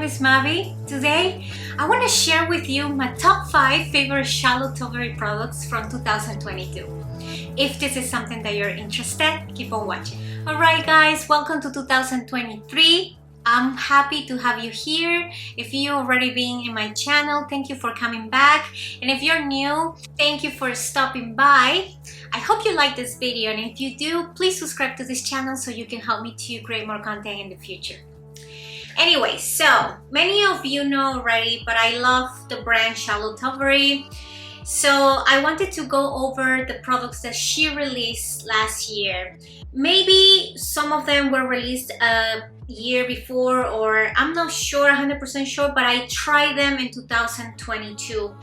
is Mavi. Today, I want to share with you my top 5 favorite Charlotte Tilbury products from 2022. If this is something that you're interested, keep on watching. Alright guys, welcome to 2023. I'm happy to have you here. If you already been in my channel, thank you for coming back. And if you're new, thank you for stopping by. I hope you like this video, and if you do, please subscribe to this channel so you can help me to create more content in the future. Anyway, so many of you know already, but I love the brand Charlotte Tilbury. So I wanted to go over the products that she released last year. Maybe some of them were released a year before, or I'm not sure, 100% sure, but I tried them in 2022.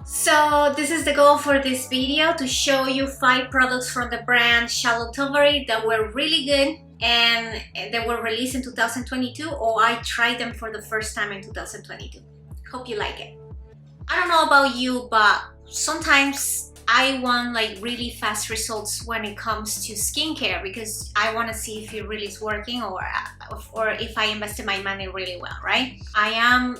So this is the goal for this video, to show you 5 products from the brand Charlotte Tilbury that were really good and they were released in 2022, or I tried them for the first time in 2022. Hope you like it. I don't know about you, but sometimes I want like really fast results when it comes to skincare, because I want to see if it really is working, or if I invested my money really well, right? I am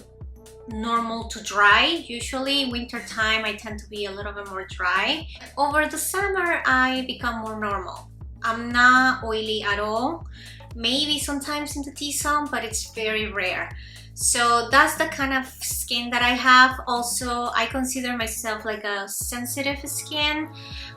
normal to dry. Usually winter time I tend to be a little bit more dry. Over the summer I become more normal. I'm not oily at all. Maybe sometimes in the T-zone, but it's very rare. So that's the kind of skin that I have. Also, I consider myself like a sensitive skin.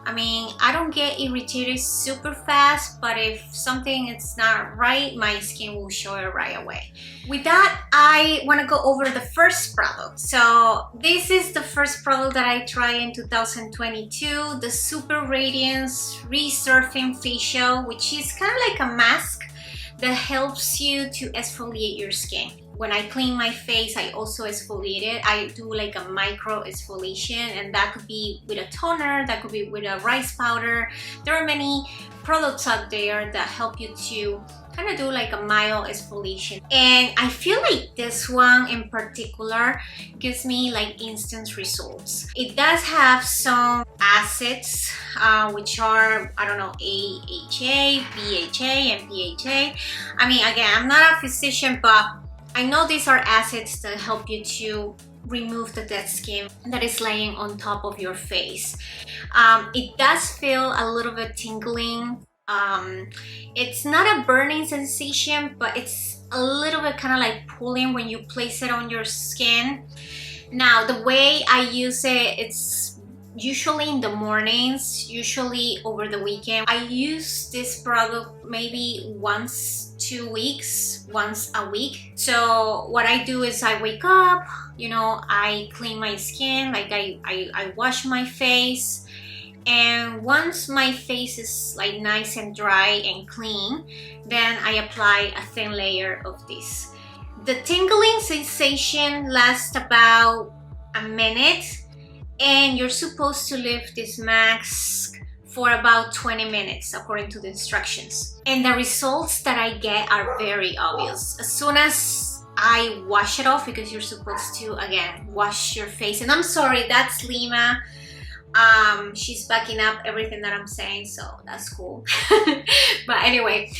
I mean, I don't get irritated super fast, but if something is not right, my skin will show it right away. With that, I want to go over the first product. So this is the first product that I tried in 2022, the Super Radiance Resurfacing Facial, which is kind of like a mask that helps you to exfoliate your skin. When I clean my face, I also exfoliate it. I do like a micro exfoliation, and that could be with a toner, that could be with a rice powder. There are many products out there that help you to kind of do like a mild exfoliation. And I feel like this one in particular gives me like instant results. It does have some acids, which are, I don't know, AHA, BHA, and PHA. I mean, again, I'm not a physician, but I know these are acids that help you to remove the dead skin that is laying on top of your face. It does feel a little bit tingling. It's not a burning sensation, but it's a little bit kind of like pulling when you place it on your skin. Now, the way I use it, it's usually in the mornings, usually over the weekend. I use this product maybe once a week. So what I do is I wake up, you know, I clean my skin, like I wash my face, and once my face is like nice and dry and clean, then I apply a thin layer of this. The tingling sensation lasts about a minute, and you're supposed to leave this mask for about 20 minutes according to the instructions. And the results that I get are very obvious. As soon as I wash it off, because you're supposed to, again, wash your face. And I'm sorry, that's Lima. She's backing up everything that I'm saying, so that's cool. But anyway,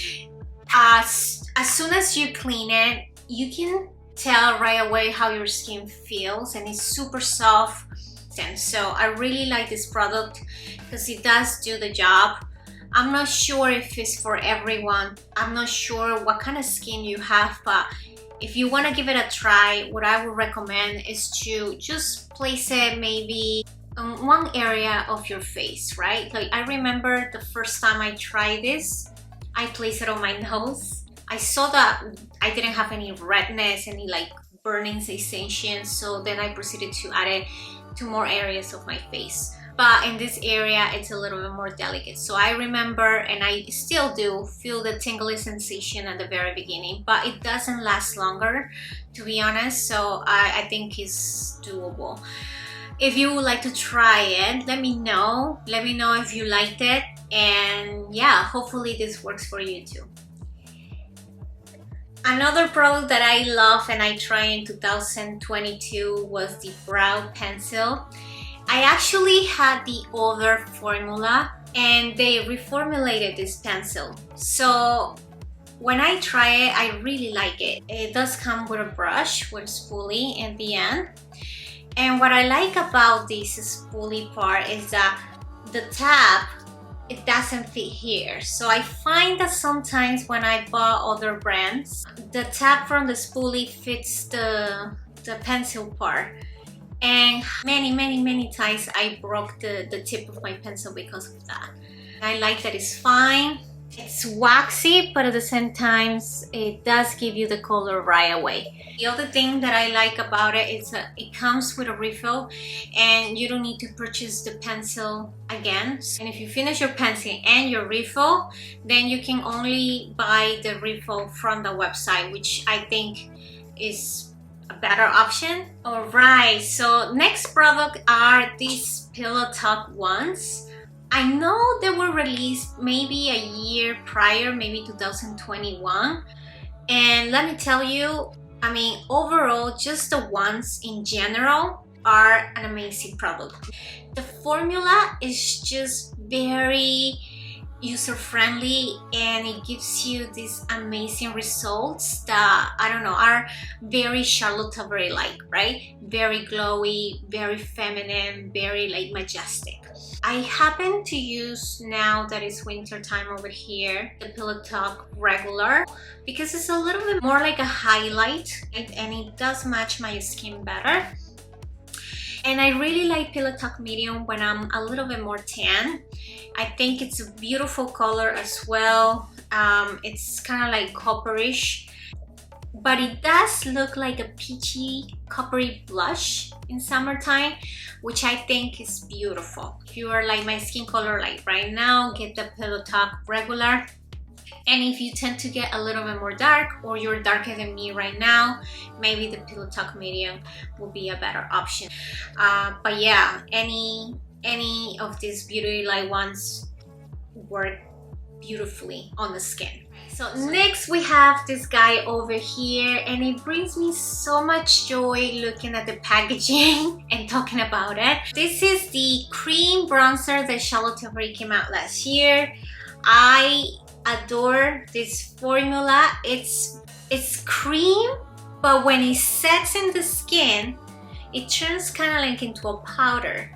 as soon as you clean it, you can tell right away how your skin feels, and it's super soft. So I really like this product because it does do the job. I'm not sure if it's for everyone. I'm not sure what kind of skin you have, but if you want to give it a try, what I would recommend is to just place it maybe on one area of your face, right? Like, I remember the first time I tried this, I placed it on my nose. I saw that I didn't have any redness, any like burning sensation, so then I proceeded to add it to more areas of my face. But in this area, it's a little bit more delicate. So I remember, and I still do, feel the tingly sensation at the very beginning, but it doesn't last longer, to be honest. So I think it's doable. If you would like to try it, let me know. Let me know if you liked it. And yeah, hopefully this works for you too. Another product that I love and I tried in 2022 was the brow pencil. I actually had the older formula and they reformulated this pencil. So When I try it, I really like it. It does come with a brush with a spoolie in the end. And what I like about this spoolie part is that the tab, it doesn't fit here. So I find that sometimes when I bought other brands, the tab from the spoolie fits the pencil part. And many times I broke the tip of my pencil because of that. I like that it's fine. It's waxy, but at the same time, it does give you the color right away. The other thing that I like about it is that it comes with a refill and you don't need to purchase the pencil again. And if you finish your pencil and your refill, then you can only buy the refill from the website, which I think is a better option. Alright, so next product are these pillow talk ones. I know they were released maybe a year prior, maybe 2021. And let me tell you, I mean, overall, just the ones in general are an amazing product. The formula is just very user-friendly and it gives you these amazing results that, I don't know, are very Charlotte Tilbury like, right? Very glowy, very feminine, very like majestic. I happen to use, now that it's winter time over here, the Pillow Talk regular because it's a little bit more like a highlight and it does match my skin better. And I really like Pillow Talk medium when I'm a little bit more tan. I think it's a beautiful color as well. It's kind of like copperish, but it does look like a peachy coppery blush in summertime, which I think is beautiful. If you are like my skin color like right now, get the Pillow Talk regular. And if you tend to get a little bit more dark or you're darker than me right now, maybe the Pillow Talk medium will be a better option. But yeah, any of these Beauty Light ones work beautifully on the skin. So next we have this guy over here and it brings me so much joy looking at the packaging and talking about it. This is the cream bronzer that Charlotte Tilbury came out last year. I adore this formula. It's cream, but when it sets in the skin, it turns kind of like into a powder.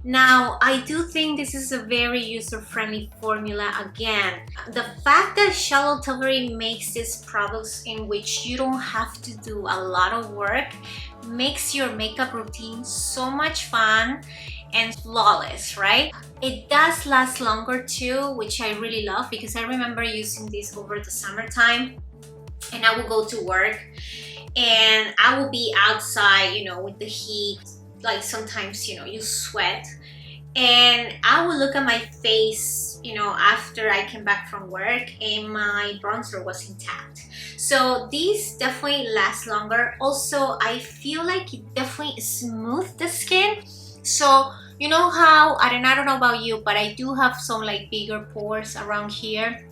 Now, I do think this is a very user-friendly formula again. The fact that Charlotte Tilbury makes these products in which you don't have to do a lot of work makes your makeup routine so much fun and flawless, right? It does last longer too, which I really love because I remember using this over the summertime and I will go to work and I will be outside, you know, with the heat. Like sometimes, you know, you sweat and I will look at my face, you know, after I came back from work and my bronzer was intact. So these definitely last longer. Also, I feel like it definitely smooths the skin. So you know how, I don't know about you, but I do have some like bigger pores around here.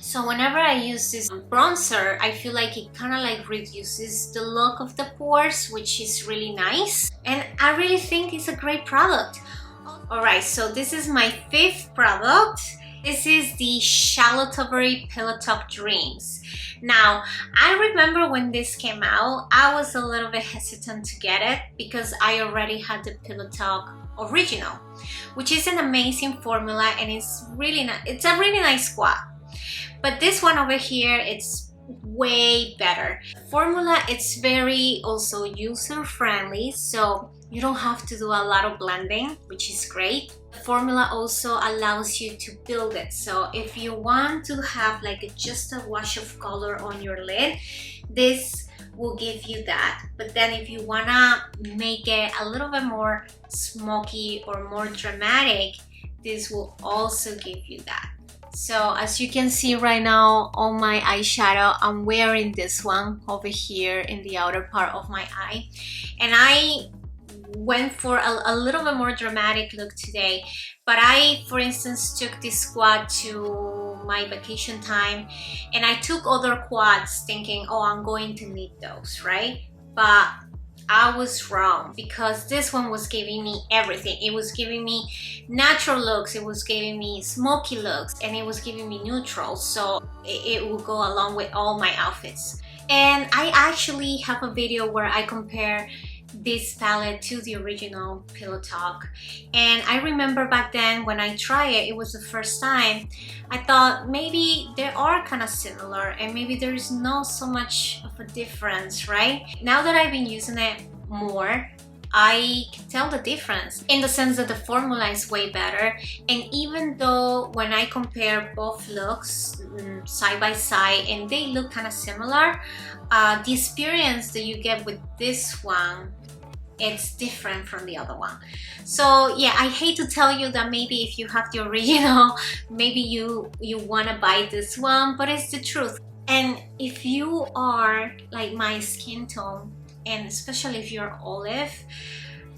So whenever I use this bronzer, I feel like it kind of like reduces the look of the pores, which is really nice. And I really think it's a great product. Alright, so this is my fifth product. This is the Charlotte Tilbury Pillow Talk Dreams. Now, I remember when this came out, I was a little bit hesitant to get it because I already had the Pillow Talk Original, which is an amazing formula and it's really nice. It's a really nice squat. But this one over here, it's way better. The formula, it's very also user-friendly, so you don't have to do a lot of blending, which is great. The formula also allows you to build it. So if you want to have like just a wash of color on your lid, this will give you that. But then if you wanna make it a little bit more smoky or more dramatic, this will also give you that. So as you can see right now on my eyeshadow, I'm wearing this one over here in the outer part of my eye. And I went for a little bit more dramatic look today. But I, for instance, took this quad to my vacation time. And I took other quads thinking, oh, I'm going to need those, right? But I was wrong, because this one was giving me everything. It was giving me natural looks, it was giving me smoky looks, and it was giving me neutral, so it will go along with all my outfits. And I actually have a video where I compare this palette to the original Pillow Talk, and I remember back then when I tried it, it was the first time, I thought maybe they are kind of similar and maybe there is not so much of a difference, right? Now that I've been using it more, I can tell the difference in the sense that the formula is way better. And even though when I compare both looks side by side and they look kind of similar, the experience that you get with this one, it's different from the other one. So yeah, I hate to tell you that maybe if you have the original, maybe you want to buy this one, but it's the truth. And if you are like my skin tone, and especially if you're olive,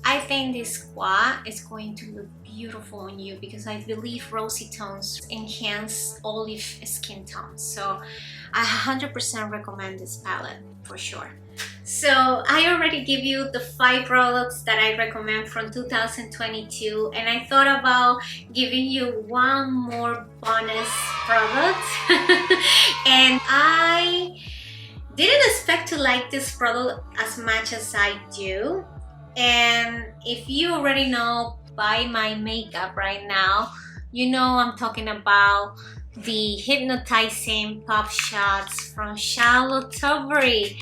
I think this squat is going to look beautiful on you, because I believe rosy tones enhance olive skin tones. So I 100% recommend this palette for sure. So I already give you the 5 products that I recommend from 2022, and I thought about giving you one more bonus product. And I didn't expect to like this product as much as I do. And if you already know by my makeup right now, you know I'm talking about the Hypnotizing pop shots from Charlotte Tilbury.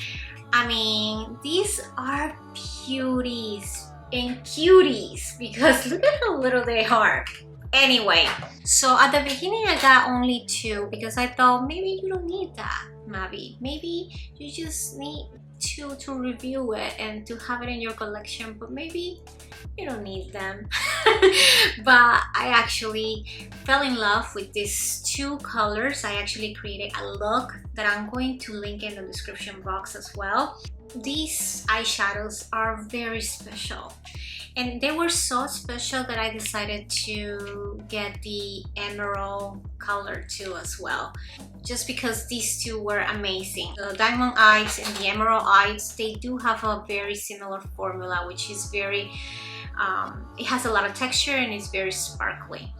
I mean, these are beauties and cuties, because look at how little they are. Anyway, so at the beginning I got only 2 because I thought maybe you don't need that, Mavi. Maybe you just need 2 to review it and to have it in your collection, but maybe you don't need them. But I actually fell in love with these 2 colors. I actually created a look that I'm going to link in the description box as well. These eyeshadows are very special, and they were so special that I decided to get the emerald color too as well, just because these 2 were amazing. The diamond eyes and the emerald eyes, they do have a very similar formula, which is very it has a lot of texture and it's very sparkly.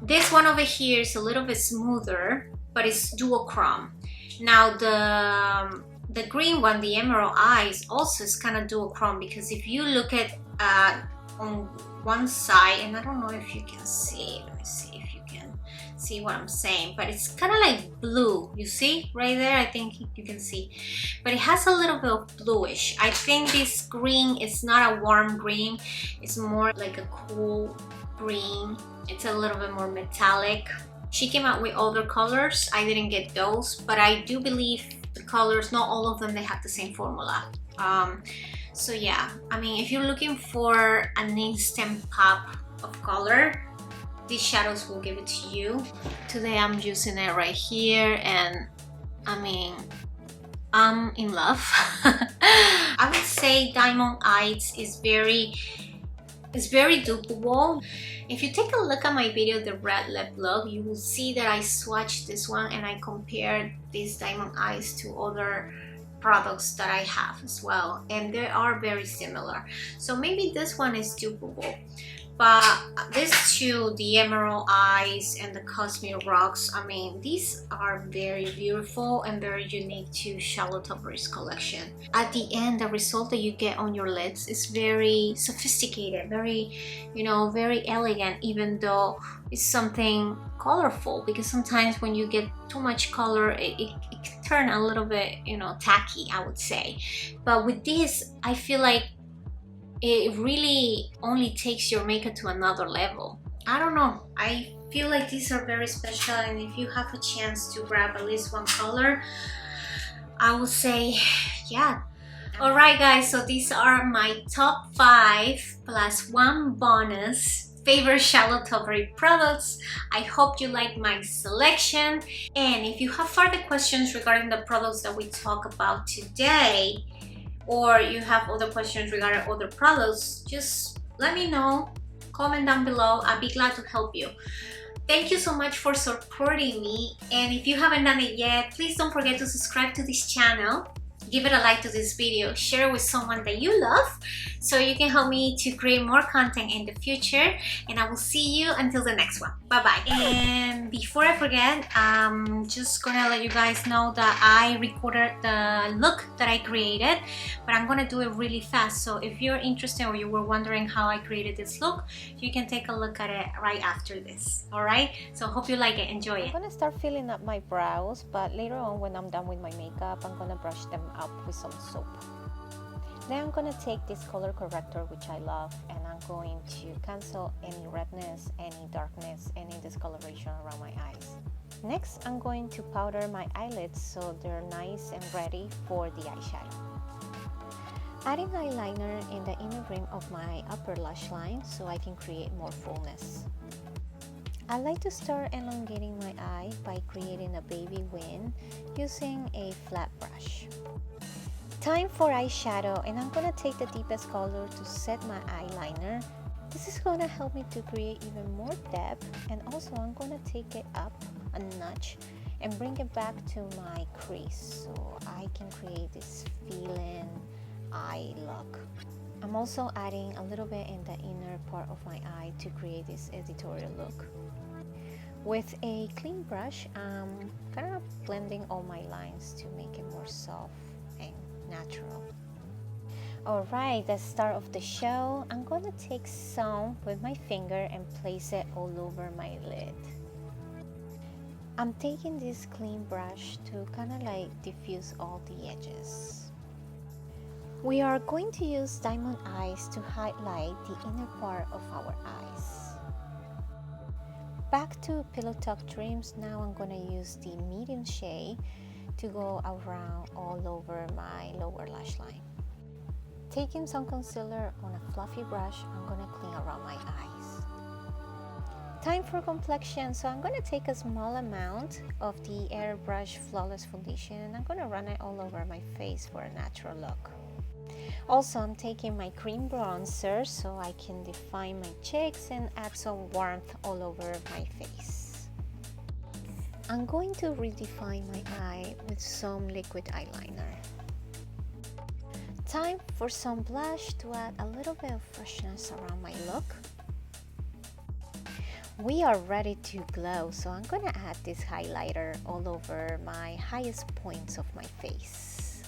This one over here is a little bit smoother, but it's duochrome. Now the green one, the emerald eyes, also is kind of duochrome, because if you look at on one side, and I don't know if you can see, let me see if you can see what I'm saying, but it's kind of like blue, you see right there, I think you can see, but it has a little bit of bluish. I think this green is not a warm green, it's more like a cool green. It's a little bit more metallic. She came out with other colors, I didn't get those, but I do believe the colors, not all of them, they have the same formula. So yeah, I mean, if you're looking for an instant pop of color, these shadows will give it to you. Today I'm using it right here, and I mean, I'm in love. I would say Diamond Eyes is very dupable. If you take a look at my video, the red lip look, you will see that I swatched this one and I compared these Diamond Eyes to other products that I have as well, and they are very similar. So maybe this one is dupable, but these 2, the Emerald Eyes and the Cosmic Rocks, I mean, these are very beautiful and very unique to Charlotte Tilbury's collection. At the end, the result that you get on your lids is very sophisticated, very, you know, very elegant, even though it's something colorful, because sometimes when you get too much color, it can turn a little bit, you know, tacky, I would say. But with this, I feel like it really only takes your makeup to another level. I don't know, I feel like these are very special, and if you have a chance to grab at least one color, I would say yeah. Alright guys, so these are my top 5 plus 1 bonus favorite Charlotte Tilbury products. I hope you like my selection, and if you have further questions regarding the products that we talk about today, or you have other questions regarding other products, just let me know. Comment down below, I'll be glad to help you. Thank you so much for supporting me, and if you haven't done it yet, please don't forget to subscribe to this channel give it a like to this video, share it with someone that you love, so you can help me to create more content in the future. And I will see you until the next one. Bye bye. And before I forget, I'm just gonna let you guys know that I recorded the look that I created, but I'm gonna do it really fast. So if you're interested or you were wondering how I created this look, you can take a look at it right after this. Alright, so hope you like it. Enjoy it. I'm gonna start filling up my brows, but later on when I'm done with my makeup, I'm gonna brush them up with some soap. Then I'm gonna take this color corrector, which I love, and I'm going to cancel any redness, any darkness, any discoloration around my eyes. Next, I'm going to powder my eyelids so they're nice and ready for the eyeshadow. Adding eyeliner in the inner rim of my upper lash line so I can create more fullness. I like to start elongating my eye by creating a baby wing using a flat brush. Time for eyeshadow, and I'm gonna take the deepest color to set my eyeliner. This is gonna help me to create even more depth, and also I'm gonna take it up a notch and bring it back to my crease so I can create this feeling eye look. I'm also adding a little bit in the inner part of my eye to create this editorial look. With a clean brush, I'm kind of blending all my lines to make it more soft and natural. Alright, the start of the show, I'm going to take some with my finger and place it all over my lid. I'm taking this clean brush to kind of like diffuse all the edges. We are going to use diamond eyes to highlight the inner part of our eyes. Back to Pillow Talk Dreams, now I'm going to use the medium shade to go around all over my lower lash line. Taking some concealer on a fluffy brush, I'm going to clean around my eyes. Time for complexion, so I'm going to take a small amount of the Airbrush Flawless Foundation and I'm going to run it all over my face for a natural look. Also, I'm taking my cream bronzer so I can define my cheeks and add some warmth all over my face. I'm going to redefine my eye with some liquid eyeliner. Time for some blush to add a little bit of freshness around my look. We are ready to glow, so I'm going to add this highlighter all over my highest points of my face.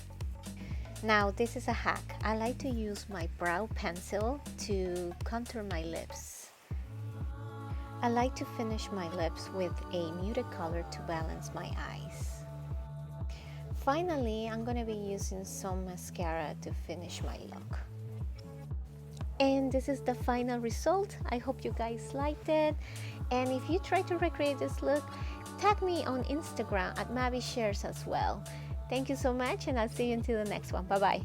Now, this is a hack. I like to use my brow pencil to contour my lips. I like to finish my lips with a muted color to balance my eyes. Finally, I'm going to be using some mascara to finish my look. And this is the final result. I hope you guys liked it. And if you try to recreate this look, tag me on Instagram at Mavi Shares as well. Thank you so much, and I'll see you until the next one. Bye bye.